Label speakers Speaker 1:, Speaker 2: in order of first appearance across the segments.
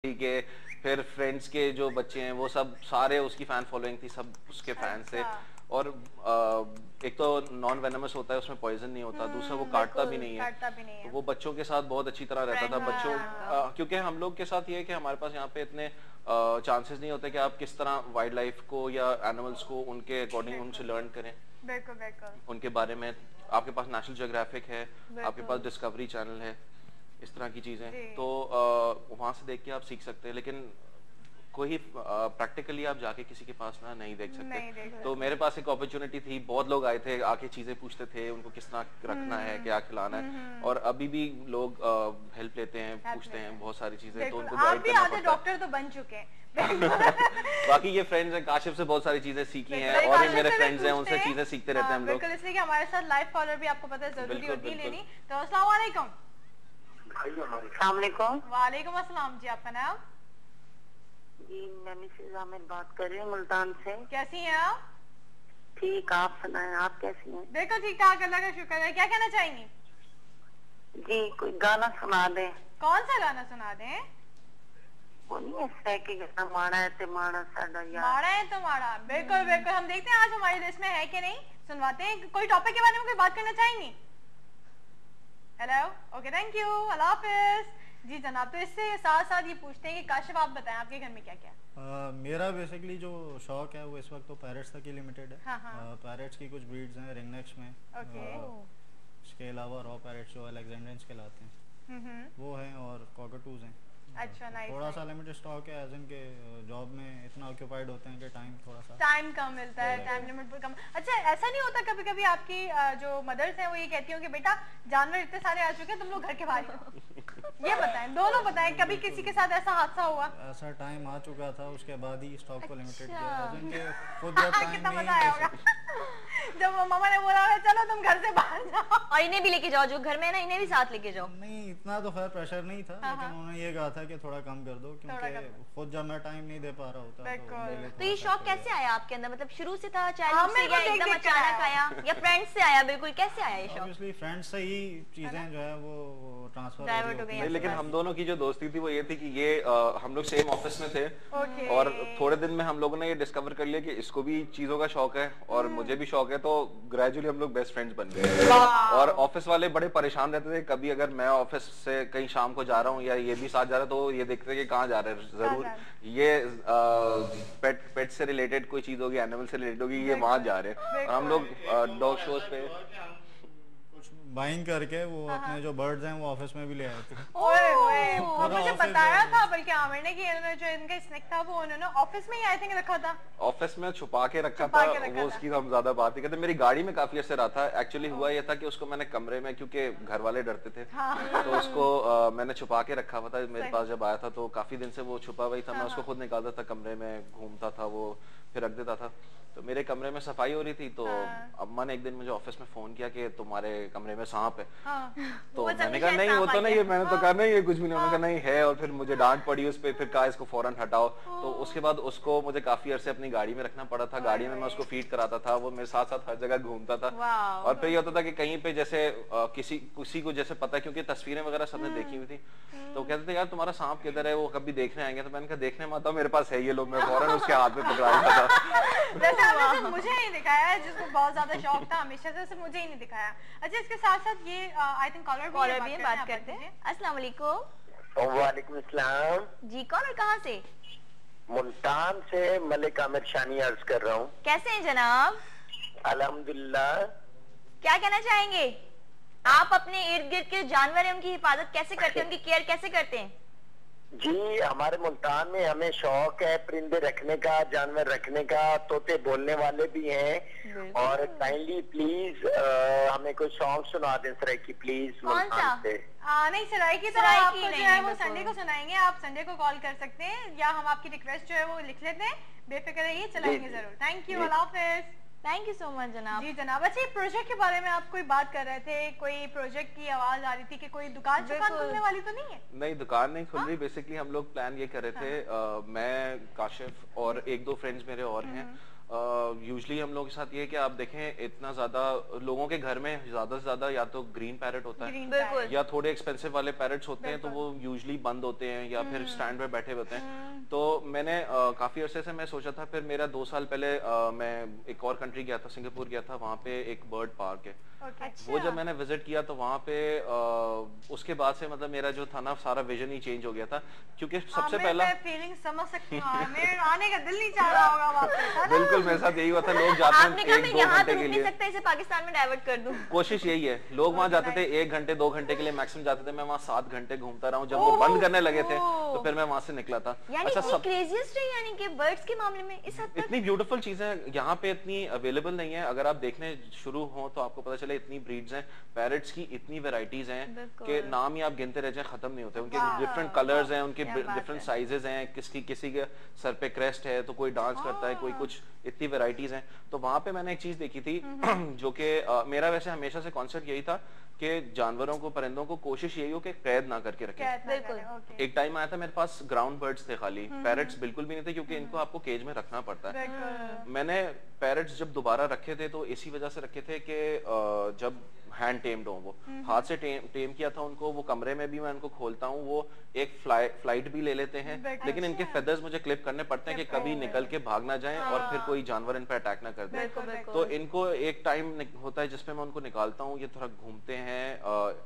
Speaker 1: के फिर फ्रेंड्स के जो बच्चे हैं वो सब सारे उसकी फैन फॉलोइंग थी, सब उसके फैन थे। और एक तो नॉन वेनमस होता है, उसमें पॉइजन नहीं होता, दूसरा वो काटता भी नहीं है, तो वो बच्चों के साथ बहुत अच्छी तरह रहता था। बच्चों क्योंकि हम लोग के साथ ये है कि हमारे पास यहाँ पे इतने चांसेस नहीं होते कि आप किस तरह वाइल्ड लाइफ को या एनिमल्स को उनके अकॉर्डिंग उनसे लर्न करें, उनके बारे में। आपके पास नेशनल ज्योग्राफिक है, आपके पास डिस्कवरी चैनल है, इस तरह की चीजें, तो वहां से देख के आप सीख सकते हैं। लेकिन कोई प्रैक्टिकली आप जाके किसी के पास ना नहीं देख सकते। तो मेरे पास एक अपॉर्चुनिटी थी, बहुत लोग आए थे, आके चीजें पूछते थे उनको किस तरह रखना है, क्या खिलाना है, और अभी भी लोग हेल्प लेते हैं, पूछते हैं बहुत सारी चीजें, तो उनको गाइड करना पड़ता है।
Speaker 2: डॉक्टर तो बन चुके हैं।
Speaker 1: बाकी ये फ्रेंड्स हैं, काशिफ से बहुत सारी चीजें सीखी हैं, और भी मेरे फ्रेंड्स हैं, उनसे चीजें सीखते रहते हैं हम लोग।
Speaker 2: बिल्कुल, इसलिए कि हमारे साथ लाइव कॉलर भी आपको पता है जरूरी होती है लेनी। तो अस्सलाम वालेकुम। वालेकुम अस्सलाम जी, आपका नाम?
Speaker 3: जी मैं मिसेज आमिर बात कर रही हूँ मुल्तान से।
Speaker 2: कैसी हैं आप?
Speaker 3: ठीक, आप सुनाएं, आप कैसी हैं?
Speaker 2: बिल्कुल ठीक ठाक, अल्लाह का शुक्र है। क्या कहना चाहेंगी?
Speaker 3: जी कोई गाना सुना दें।
Speaker 2: कौन सा गाना सुना दें?
Speaker 3: वो नहीं है कि गाना माड़ा है तो माड़ा साडा यार।
Speaker 2: माड़ा है तो माड़ा, बिल्कुल बिल्कुल। हम देखते हैं आज हमारी लिस्ट में है कि नहीं, सुनवाते हैं। कोई टॉपिक के बारे में कोई बात करना चाहेंगी? हेलो, ओके, थैंक यू, अल्लाह हाफिज। जी जनाब, तो इससे साथ साथ ये पूछते हैं कि काशिफ आप बताएं आपके घर में क्या क्या?
Speaker 4: मेरा बेसिकली जो शौक है वो इस वक्त तो पैरेट्स तक ही लिमिटेड है। पैरेट्स की कुछ ब्रीड्स हैं रिंगनेक्स में। इसके अलावा रॉ पैरेट्स जो अलेक्जेंड्रियंस कहलाते हैं वो हैं, और कॉकटूज हैं।
Speaker 2: अच्छा, नाइस।
Speaker 4: थोड़ा सा लिमिटेड स्टॉक है, एज इन के जॉब में इतना ऑक्यूपाइड होते हैं कि
Speaker 2: टाइम कम मिलता है, टाइम लिमिट पर कम। अच्छा, ऐसा नहीं होता कभी कभी आपकी जो मदर्स हैं वो ये कहती हो कि बेटा जानवर इतने सारे आ चुके हैं, तुम लोग घर के बाहर हो? ये बताएं, दोनों बताएं, कभी किसी के साथ ऐसा हादसा हुआ? ऐसा
Speaker 4: टाइम आ चुका था, उसके बाद ही स्टॉक को लिमिटेड किया। खुद
Speaker 2: कितना मजा आया होगा जब मामा ने बोला चलो तुम घर से बाहर जाओ
Speaker 5: और इन्हें भी लेके जाओ, जो घर में है ना इन्हें भी साथ लेके जाओ।
Speaker 4: नहीं, इतना तो खैर प्रेशर नहीं था, लेकिन उन्होंने ये कहा था कि थोड़ा कम कर दो, क्योंकि खुद जब मैं टाइम नहीं दे पा रहा होता।
Speaker 5: तो ये शौक कैसे आया आपके अंदर? मतलब शुरू से था, चाइल्डहुड से, या एकदम अचानक आया, या फ्रेंड्स से आया? बिल्कुल, कैसे आया ये शौक?
Speaker 4: ऑब्वियसली फ्रेंड्स से ही चीजें जो है वो ट्रांसफर
Speaker 5: डाइवर्ट हो गई।
Speaker 1: लेकिन हम दोनों की जो दोस्ती थी वो ये थी कि ये हम लोग सेम ऑफिस में थे, और थोड़े दिन में हम लोगों ने ये डिस्कवर कर लिया कि इसको भी चीजों का शौक है और मुझे भी शौक है, तो ग्रेजुअली हम लोग बेस्ट फ्रेंड्स बन गए। और ऑफिस वाले बड़े परेशान रहते थे, कभी अगर मैं ऑफिस से कहीं शाम को जा रहा हूँ या ये भी साथ जा रहा है तो ये देखते कि कहाँ जा रहे हैं, जरूर ये पेट से रिलेटेड कोई चीज होगी, एनिमल से रिलेटेड होगी, ये वहां जा रहे हैं। और हम लोग डॉग शोज पे
Speaker 4: बाइंग करके वो अपने जो बर्ड्स हैं वो ऑफिस में भी ले आए थे।
Speaker 2: मुझे बताया था बल्कि आमिर ने कि जो इनका स्नैक था वो उन्होंने ऑफिस में ही आई थिंक रखा था,
Speaker 1: ऑफिस में छुपा के रखा था। वो उसकी हम ज्यादा बात नहीं करते, मेरी गाड़ी में काफी अर्से रहा था। एक्चुअली हुआ ये था कि उसको मैंने कमरे में, क्योंकि घर वाले डरते थे, तो उसको मैंने छुपा के रखा हुआ था। मेरे पास जब आया था तो काफी दिन से वो छुपा हुआ था, मैं उसको खुद निकालता था, कमरे में घूमता था वो, फिर रख देता था। तो मेरे कमरे में सफाई हो रही थी, तो अम्मा ने एक दिन मुझे ऑफिस में फोन किया कि तुम्हारे कमरे में सांप है। तो मैंने कहा नहीं, वो तो नहीं है, मैंने तो कहा नहीं, ये कुछ भी नहीं। उन्होंने कहा नहीं है, और फिर मुझे डांट पड़ी उस पर, फिर कहा इसको फौरन हटाओ। तो उसके बाद उसको मुझे काफी अरसे अपनी गाड़ी में रखना पड़ा था। गाड़ी में मैं उसको फीड कराता था, वो मेरे साथ साथ हर जगह घूमता था। और फिर ये होता था कि कहीं पे जैसे किसी को जैसे पता है, क्योंकि तस्वीरें वगैरह सबने देखी हुई थी, तो कहते थे यार तुम्हारा सांप किधर है, वो कभी देखने आएंगे। तो मैंने कहा देखने मत आओ, मेरे पास है ये लो। मैं फौरन उसके हाथ में पकड़ा था।
Speaker 2: मुझे नहीं दिखाया, जिसको बहुत ज्यादा शौक था हमेशा से, मुझे ही नहीं दिखाया। अच्छा, इसके साथ साथ ये आई थिंक कॉलर भी
Speaker 5: बात करते हैं। अस्सलाम वालेकुम।
Speaker 3: वालेकुम अस्सलाम
Speaker 5: जी, कॉलर कहाँ से?
Speaker 3: मुल्तान से मलिक आमिर शानी अर्ज कर रहा हूँ।
Speaker 5: कैसे हैं जनाब?
Speaker 3: अल्हम्दुलिल्लाह।
Speaker 5: क्या कहना चाहेंगे आप? अपने इर्द गिर्द के जानवर हैं उनकी हिफाजत कैसे करते हैं, उनकी केयर कैसे करते हैं?
Speaker 3: जी हमारे मुल्तान में हमें शौक है परिंदे रखने का, जानवर रखने का, तोते बोलने वाले भी हैं। और काइंडली प्लीज हमें कोई सॉन्ग सुना दें सराइकी प्लीज। मुल्तान से
Speaker 2: नहीं, सराइकी तो आपको जो है वो संडे को सुनाएंगे। आप संडे को कॉल कर सकते हैं, या हम आपकी रिक्वेस्ट जो है वो लिख लेते हैं, बेफिक्र रहिए, चलाएंगे जरूर। Thank you, Allah Hafiz.
Speaker 5: Thank you so much जनाब।
Speaker 2: जी जनाब। अच्छा, प्रोजेक्ट के बारे में आप कोई बात कर रहे थे, कोई प्रोजेक्ट की आवाज आ रही थी कि कोई दुकान खुलने वाली तो नहीं है?
Speaker 1: नहीं, दुकान नहीं खुल रही। बेसिकली हम लोग प्लान ये कर रहे थे, मैं, काशिफ और एक दो फ्रेंड्स मेरे और हैं, यूजुअली हम लोगों के साथ ये है कि आप देखें इतना ज्यादा लोगों के घर में ज्यादा से ज्यादा या तो ग्रीन पैरेट होता है या थोड़े एक्सपेंसिव वाले पैरेट्स होते हैं, तो वो यूजुअली बंद होते हैं या फिर स्टैंड पे बैठे होते हैं। तो मैंने काफी अरसे से मैं सोचा था, फिर मेरा 2 साल पहले मैं एक और कंट्री गया था, सिंगापुर गया था, वहाँ पे एक बर्ड पार्क है। वो जब मैंने विजिट किया तो वहाँ पे उसके बाद से मतलब मेरा जो था ना सारा विजन ही चेंज हो गया था, क्योंकि सबसे पहला
Speaker 2: मैं फीलिंग समझ सकती हूँ, मेरे आने का दिल नहीं चाह रहा होगा वापस।
Speaker 1: बिल्कुल मेरे साथ यही हुआ था। लोग जाते हैं 1-2 घंटे के लिए,
Speaker 5: इसे पाकिस्तान में डाइवर्ट कर दूं।
Speaker 1: कोशिश यही है, लोग वहाँ जाते थे 1 घंटे 2 घंटे के लिए मैक्सिमम जाते थे, मैं वहाँ 7 घंटे घूमता रहा हूँ। जब वो बंद करने लगे थे तो फिर मैं वहाँ से निकला था।
Speaker 5: अच्छा, सब क्रेजीएस्ट है यानी कि बर्ड्स के मामले में इस हद तक
Speaker 1: इतनी ब्यूटीफुल चीजें यहाँ पे इतनी अवेलेबल नहीं है। अगर आप देखने शुरू हो तो आपको पता चले इतनी ब्रीड्स हैं, पैरेट्स की इतनी वेराइटीज हैं कि नाम ही आप गिनते रह जाए खत्म नहीं होते। उनके डिफरेंट कलर्स हैं, उनके डिफरेंट साइजेस हैं, किसी के सर पे क्रेस्ट है तो कोई डांस करता है, कोई कुछ, इतनी वेराइटीज हैं। तो वहां पे मैंने एक चीज देखी थी जो कि मेरा वैसे हमेशा से कॉन्सेप्ट यही था कि जानवरों को, परिंदों को कोशिश यही हो कि कैद ना करके रखें। एक टाइम आया था मेरे पास ग्राउंड बर्ड्स थे खाली, पैरेट्स बिल्कुल भी नहीं थे, क्योंकि इनको आपको केज में रखना पड़ता है। मैंने पैरेट्स जब दोबारा रखे थे तो इसी वजह से रखे थे कि जब हैंड टेम्ड हो, वो हाथ से टेम किया था उनको, वो कमरे में भी मैं उनको खोलता हूँ, वो एक फ्लाइट भी ले लेते हैं, लेकिन इनके फेदर्स मुझे क्लिप करने पड़ते हैं कि कभी निकल के भाग ना जाएं और फिर कोई जानवर इन पर अटैक ना कर दे। तो इनको एक टाइम होता है जिसमें मैं उनको निकालता हूँ, ये थोड़ा घूमते हैं,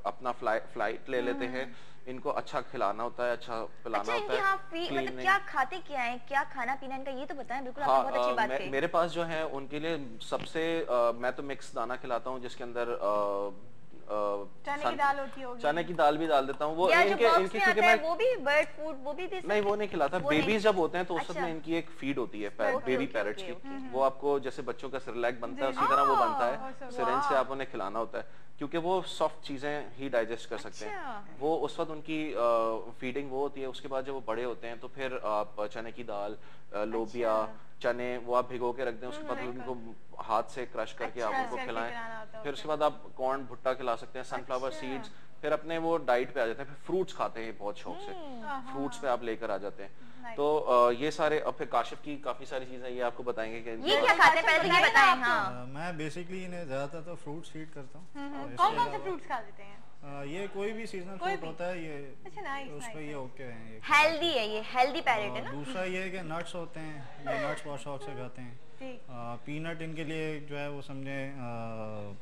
Speaker 1: अपना फ्लाइट ले लेते हैं, इनको अच्छा खिलाना होता है, अच्छा पिलाना होता है।
Speaker 5: मतलब क्या खाते क्या है, क्या खाना पीना इनका, ये तो बताएं। बिल्कुल आपने बहुत अच्छी बात कही।
Speaker 1: मेरे पास जो है उनके लिए सबसे मैं तो मिक्स दाना खिलाता हूँ, जिसके अंदर
Speaker 2: चने की दाल होती होगी,
Speaker 1: चने की दाल भी डाल देता हूँ। वो
Speaker 5: इनके क्योंकि मैं वो भी बर्ड फूड वो भी
Speaker 1: नहीं, वो नहीं खिलाता। बेबीज जब होते हैं तो उस में इनकी एक फीड होती है बेबी पैरेट्स की, वो आपको जैसे बच्चों का सिरलैक बनता है उसी तरह वो बनता है, सिरिंज से आप उन्हें खिलाना होता है, क्योंकि वो सॉफ्ट चीजें ही डाइजेस्ट कर सकते हैं। वो उस वक्त उनकी फीडिंग वो होती है। उसके बाद जब वो बड़े होते हैं तो फिर आप चने की दाल, लोबिया, चने वो आप भिगो के रख दें, उसके बाद उनको हाथ से क्रश करके आप उनको खिलाएं। फिर उसके बाद आप कॉर्न भुट्टा खिला सकते हैं, सनफ्लावर सीड्स, फिर अपने वो डाइट पे आ जाते हैं। फिर फ्रूट्स खाते हैं बहुत शौक से, फ्रूट्स पे आप लेकर आ जाते हैं। तो ये सारे, अब फिर काशिफ की काफी सारी चीजें ये आपको बताएंगे कि
Speaker 5: ये क्या खाते हैं, पहले तो ये बताएं। हाँ,
Speaker 4: मैं बेसिकली इन्हें ज्यादातर तो फ्रूट्स फीड करता हूँ।
Speaker 2: कौन-कौन से फ्रूट्स खा देते हैं?
Speaker 4: ये कोई भी सीजनल फ्रूट होता है, ये उसमें ये ओके हैं, ये
Speaker 5: हेल्दी है, ये हेल्दी पैरेट है ना।
Speaker 4: दूसरा ये है कि नट्स होते हैं, ये नट्स बहुत शौक से खाते हैं। पीनट इनके लिए जो है वो समझे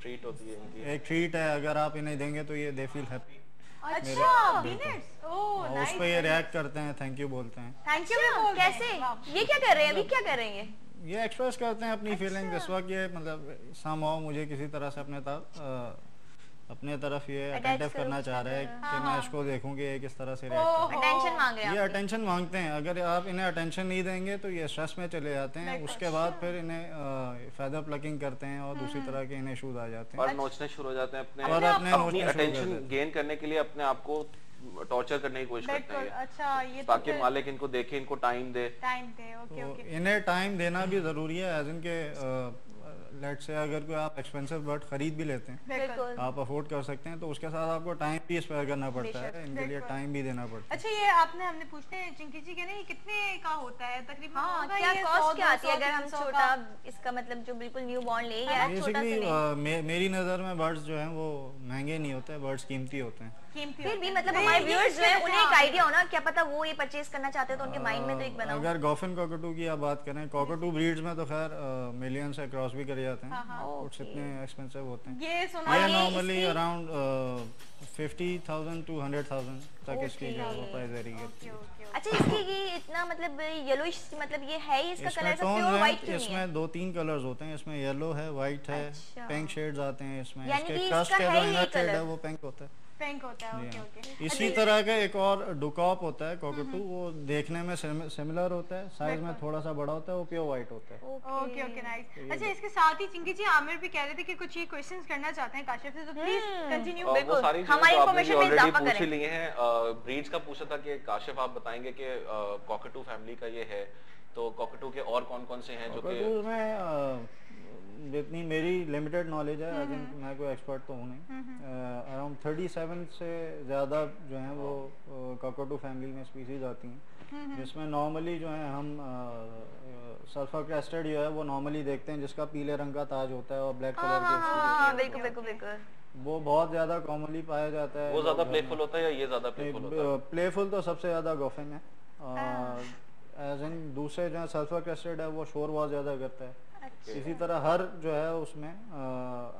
Speaker 1: ट्रीट होती है इनकी,
Speaker 4: एक ट्रीट है। अगर आप इन्हें देंगे तो ये दे फील हैप्पी।
Speaker 2: अच्छा, पीनट्स, ओह नाइस।
Speaker 4: उस पे ये रिएक्ट करते हैं, थैंक यू बोलते हैं।
Speaker 2: थैंक यू
Speaker 5: कैसे? ये क्या कर रहे हैं अभी, क्या कर रहे हैं
Speaker 4: ये एक्सप्रेस करते हैं अपनी फीलिंग। इस वक्त ये मतलब समहाउ मुझे किसी तरह से अपने तरफ ये अटेंटिव करना चाह रहे हैं कि मैं इसको देखूं कि ये किस तरह से रिएक्ट करता है।
Speaker 5: अटेंशन मांग रहे हैं,
Speaker 4: ये अटेंशन मांगते हैं। अगर आप इन्हें अटेंशन नहीं देंगे तो ये स्ट्रेस में चले जाते हैं। उसके बाद फिर इन्हें फेदर प्लकिंग करते हैं और दूसरी तरह के इन्हें इश्यूज आ जाते हैं
Speaker 1: और नोचने शुरू हो जाते हैं
Speaker 4: अपने
Speaker 1: अटेंशन गेन करने के लिए, अपने आप को टॉर्चर करने की कोशिश करते हैं।
Speaker 2: अच्छा, ये
Speaker 1: ताकि मालिक इनको देखे, इनको टाइम दे।
Speaker 2: ओके।
Speaker 4: इन्हें टाइम देना भी जरूरी है। एज इनके लेट्स से अगर कोई आप एक्सपेंसिव बर्ड खरीद भी लेते हैं, आप अफोर्ड कर सकते हैं, तो उसके साथ आपको टाइम भी स्पेयर करना पड़ता है, इनके लिए टाइम भी देना पड़ता है।
Speaker 2: अच्छा, ये आपने हमने पूछते हैं चिंकी जी के नहीं, कितने का होता है तकरीबन?
Speaker 5: हाँ, क्या कॉस्ट क्या आती है अगर हम छोटा, इसका मतलब जो बिल्कुल न्यू बॉर्न ले या छोटा से?
Speaker 4: मेरी नजर में बर्ड्स जो हैं वो महंगे नहीं होते, बर्ड्स कीमती होते हैं।
Speaker 5: फिर भी मतलब हमारे व्यूअर्स जो हैं उन्हें एक आइडिया होना, क्या पता वो ये परचेज करना चाहते हैं तो उनके माइंड में तो एक बना हो।
Speaker 4: अगर गॉफिन कॉकटू की आप बात करें, कॉकटू ब्रीड्स में तो खैर मिलियन से क्रॉस भी करे जाते हैं, कुछ इतने एक्सपेंसिव होते हैं। ये नॉर्मली अराउंड 50,000 to 100,000 तक इसकी जो प्राइस वेरी करती है।
Speaker 5: अच्छा, इसकी ये इतना मतलब येलोइश, मतलब ये है ही इसका कलर सब प्योर व्हाइट क्यों नहीं है?
Speaker 4: इसमें 2-3 कलर्स होते हैं, इसमें येलो है, व्हाइट है, पिंक शेड्स आते हैं इसमें।
Speaker 5: यानी
Speaker 4: इसके
Speaker 5: कि
Speaker 4: क्रस्ट
Speaker 5: इसका
Speaker 4: का
Speaker 5: है
Speaker 4: जो
Speaker 5: ये
Speaker 4: इनर शेड है
Speaker 5: कलर
Speaker 4: वो पिंक होता है।
Speaker 2: ओके।
Speaker 4: इसी तरह का एक और डुकॉप होता है कॉकटू, वो देखने में सिमिलर होता है, साइज में थोड़ा सा बड़ा होता है, वो प्योर व्हाइट होता है।
Speaker 2: Okay nice. अच्छा, इसके साथ ही चिंकी जी आमिर भी कह रहे थे कि कुछ ये क्वेश्चंस करना चाहते हैं काशिफ से, तो प्लीज कंटिन्यू।
Speaker 1: वो सारी
Speaker 5: हमारी इंफॉर्मेशन में इजाफा करें।
Speaker 1: पूछ लिए हैं, ब्रीड्स का पूछा था कि काशिफ आप बताएंगे कि कॉकटू फैमिली का ये है, तो कॉकटू के और कौन-कौन से हैं जो कि
Speaker 4: जितनी मेरी लिमिटेड नॉलेज है, मैं कोई एक्सपर्ट तो हूँ नहीं, अराउंड 37 से ज़्यादा जो हैं वो कॉकटू फैमिली में स्पीसीज आती हैं। जिसमें नॉर्मली जो है हम सल्फर क्रेस्टेड जो है वो नॉर्मली देखते हैं, जिसका पीले रंग का ताज होता है और ब्लैक कलर के,
Speaker 5: बिल्कुल बिल्कुल बिल्कुल,
Speaker 4: वो बहुत ज्यादा कॉमनली पाया जाता है।
Speaker 1: वो ज्यादा प्लेफुल होता है या ये ज्यादा प्लेफुल होता है?
Speaker 4: प्लेफुल तो सबसे ज्यादा गोफिन है, एज इन दूसरे जो है सल्फर क्रेस्टेड है वो शोर बहुत ज्यादा करता है। इसी तरह हर जो है उसमें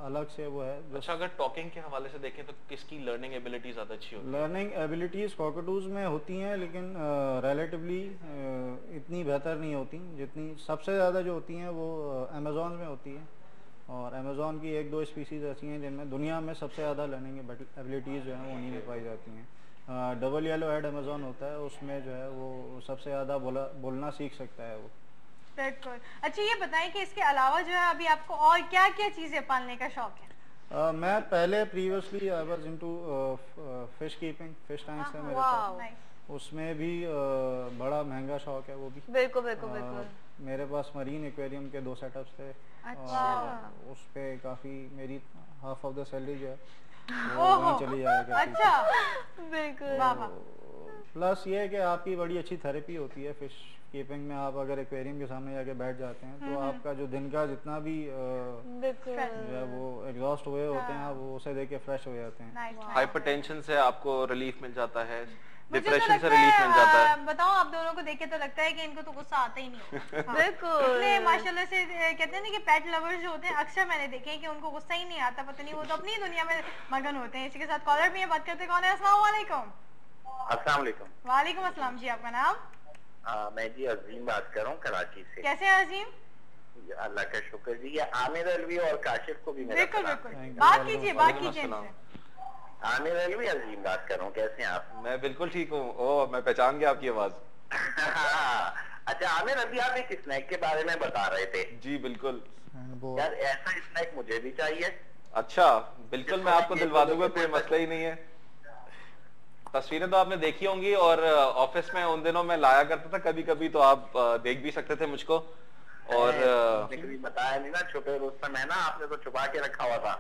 Speaker 4: अलग से वो है।
Speaker 1: अच्छा, अगर टॉकिंग के हवाले से देखें तो किसकी लर्निंग एबिलिटी ज्यादा अच्छी होती है?
Speaker 4: लर्निंग एबिलिटीज कॉकटूज में होती हैं, लेकिन रिलेटिवली इतनी बेहतर नहीं होती जितनी सबसे ज़्यादा जो होती हैं वो अमेज़ॉन में होती हैं। और अमेज़ॉन की 1-2 स्पीसीज ऐसी हैं जिनमें दुनिया में सबसे ज़्यादा लर्निंग एबिलिटीज़ जो हैं वो उन्हीं में पाई जाती हैं। डबल येलो हेड अमेज़ॉन होता है, उसमें जो है वो सबसे ज़्यादा बोलना सीख सकता है वो।
Speaker 2: बिल्कुल। अच्छा, ये बताएं कि इसके अलावा जो है अभी आपको और क्या क्या चीजें पालने का शौक है?
Speaker 4: मैं पहले previously I was into fish keeping, fish tanks है मेरे पास, उसमें भी बड़ा महंगा शौक है वो भी।
Speaker 5: बिल्कुल बिल्कुल बिल्कुल।
Speaker 4: मेरे पास मरीन एक्वेरियम के 2 सेटअप्स थे।
Speaker 5: अच्छा।
Speaker 4: और उस पे काफी मेरी हाफ ऑफ द सैलरी जो है वो वहीं चली जाया करती थी।
Speaker 2: अच्छा,
Speaker 5: बिल्कुल।
Speaker 4: प्लस ये है कि आपकी बड़ी अच्छी थेरेपी होती है फिश कीपिंग में। आप अगर एक्वेरियम के सामने जाके बैठ जाते हैं तो आपका जो दिन का जितना भी जो है वो एग्जॉस्ट हुए होते हैं, आप वो उसे देख के फ्रेश हो जाते हैं।
Speaker 1: हाइपरटेंशन से आपको रिलीफ मिल जाता है, डिप्रेशन से रिलीफ मिल जाता है।
Speaker 2: बताओ, आप दोनों को देख के तो लगता है कि इनको तो गुस्सा आता ही नहीं।
Speaker 5: बिल्कुल।
Speaker 2: माशाल्लाह से कहते हैं ना कि पेट लवर्स जो होते हैं अक्सर मैंने देखे हैं कि उनको गुस्सा ही नहीं आता, पता नहीं वो तो अपनी दुनिया में मगन होते हैं। इसी के साथ कॉलर भी है, बात करते कौन है? अस्सलाम वालेकुम।
Speaker 3: अस्सलाम वालेकुम।
Speaker 2: वालेकुम अस्सलाम जी, आपका नाम?
Speaker 3: मैं जी अजीम बात कर रहा हूँ कराची से।
Speaker 2: कैसे हैं अजीम?
Speaker 3: अल्लाह का शुक्र जी। ये आमिर अलवी और काशिफ को भी मेरा
Speaker 2: बिल्कुल बिल्कुल, बात कीजिए बात कीजिए।
Speaker 3: आमिर अलवी अजीम बात कर रहा हूँ, कैसे हैं आप?
Speaker 1: मैं बिल्कुल ठीक हूँ। ओह, मैं पहचान गया आपकी आवाज।
Speaker 3: अच्छा आमिर, अभी आप एक स्नैक के बारे में बता रहे थे।
Speaker 1: जी बिल्कुल
Speaker 3: यार, ऐसा स्नैक मुझे भी चाहिए।
Speaker 1: अच्छा, बिल्कुल मैं आपको दिलवा दूंगा, कोई मसला ही नहीं है। तस्वीरें तो आपने देखी होंगी और ऑफिस में उन दिनों मैं लाया करता था कभी कभी, तो आप देख भी सकते थे मुझको। और
Speaker 3: कभी बताया नहीं ना, छुपे रुस्तम है ना, आपने तो छुपा के रखा हुआ था।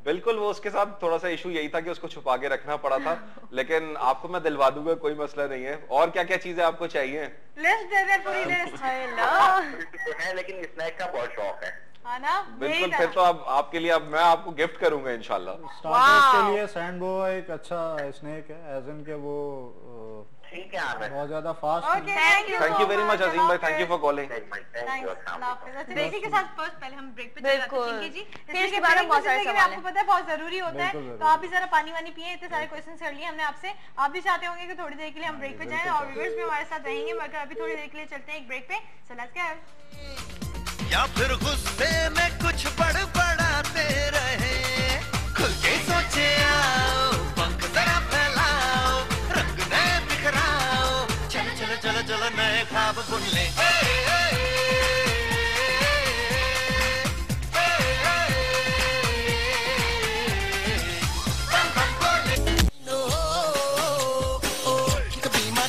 Speaker 1: बिल्कुल, वो उसके साथ थोड़ा सा इशू यही था कि उसको छुपा के रखना पड़ा था, लेकिन आपको मैं दिलवा दूंगा, कोई मसला नहीं है। और क्या क्या चीजें आपको चाहिए?
Speaker 2: लिस्ट दे दे, पूरी लिस्ट
Speaker 3: है, लेकिन स्नैक का बहुत शौक है
Speaker 2: ना।
Speaker 1: बिल्कुल, फिर तो अब आपके लिए अब मैं आपको गिफ्ट करूंगा इंशाल्लाह।
Speaker 4: स्टार्टर्स के लिए सैंड बोआ एक अच्छा स्नैक है, एज इन के वो
Speaker 3: ठीक है,
Speaker 4: बहुत ज्यादा fast.
Speaker 1: Thank you very much Azeem भाई, थैंक यू फॉर कॉलिंग।
Speaker 2: इसी के साथ फर्स्ट पहले हम ब्रेक पे
Speaker 5: बिल्कुल
Speaker 2: जी,
Speaker 5: फिर इसके बारे में बहुत सारे सवाल
Speaker 2: आपको पता है बहुत जरूरी होता है, तो आप भी जरा पानी वानी पिए। इतने सारे क्वेश्चन कर लिए हमने आपसे, आप भी चाहते होंगे कि थोड़ी देर के लिए हम ब्रेक पे जाएं और व्यूअर्स भी हमारे साथ रहेंगे, मगर अभी थोड़ी देर के लिए चलते हैं एक ब्रेक पे। So let's go.
Speaker 6: या फिर गुस्से में कुछ बड़बड़ाते रहे, खुल के सोचे आओ, पंख जरा फैलाओ, रंग नए बिखराओ, चलो चलो चलो चलो नए ख्वाब बुन ले।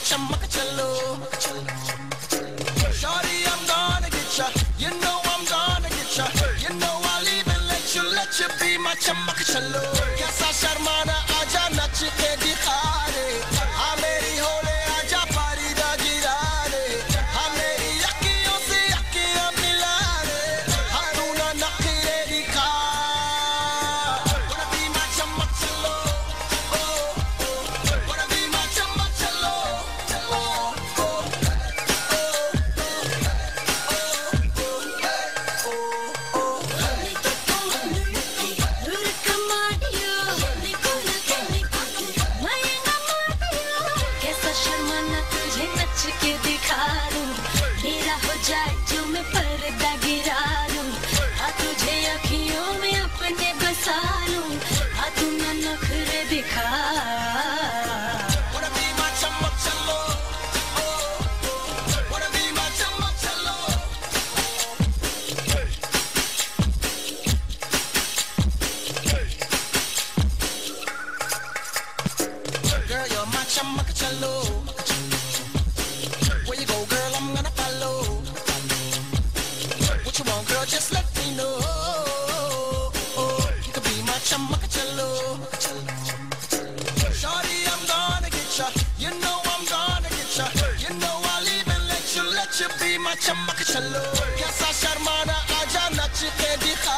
Speaker 6: चमक चलो, shawty I'm gonna get ya, you know I'm gonna get ya, you know I'll even let you be my चमक चलो। कैसा शर्माना, आजा नच के दिखा रे, हाँ मेरी होले आजा पारी दा गिरा रे, हाँ मेरी अखियों से अखियां मिला रे, हाँ तू ना नखरे दिखा, wanna be my चमक चलो, wanna be my चमक चलो, where you go, girl, I'm gonna follow. What you want, girl, just let me know. You could be my chamaka chalo. Shawty, I'm gonna get ya. You know I'm gonna get ya. You know I my चमक छल्लो कैसा शर्माना आजा नच के दिखा